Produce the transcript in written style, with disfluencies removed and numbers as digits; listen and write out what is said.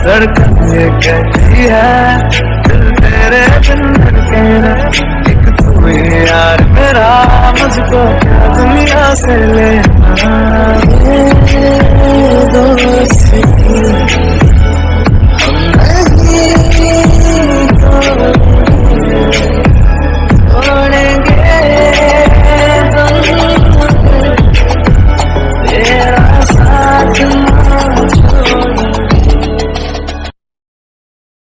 धड़कन ये कहती है दिल तेरे बिन धड़के ना, एक तू ही यार मेरा, मुझको क्या दुनिया से लेना। दोस्ती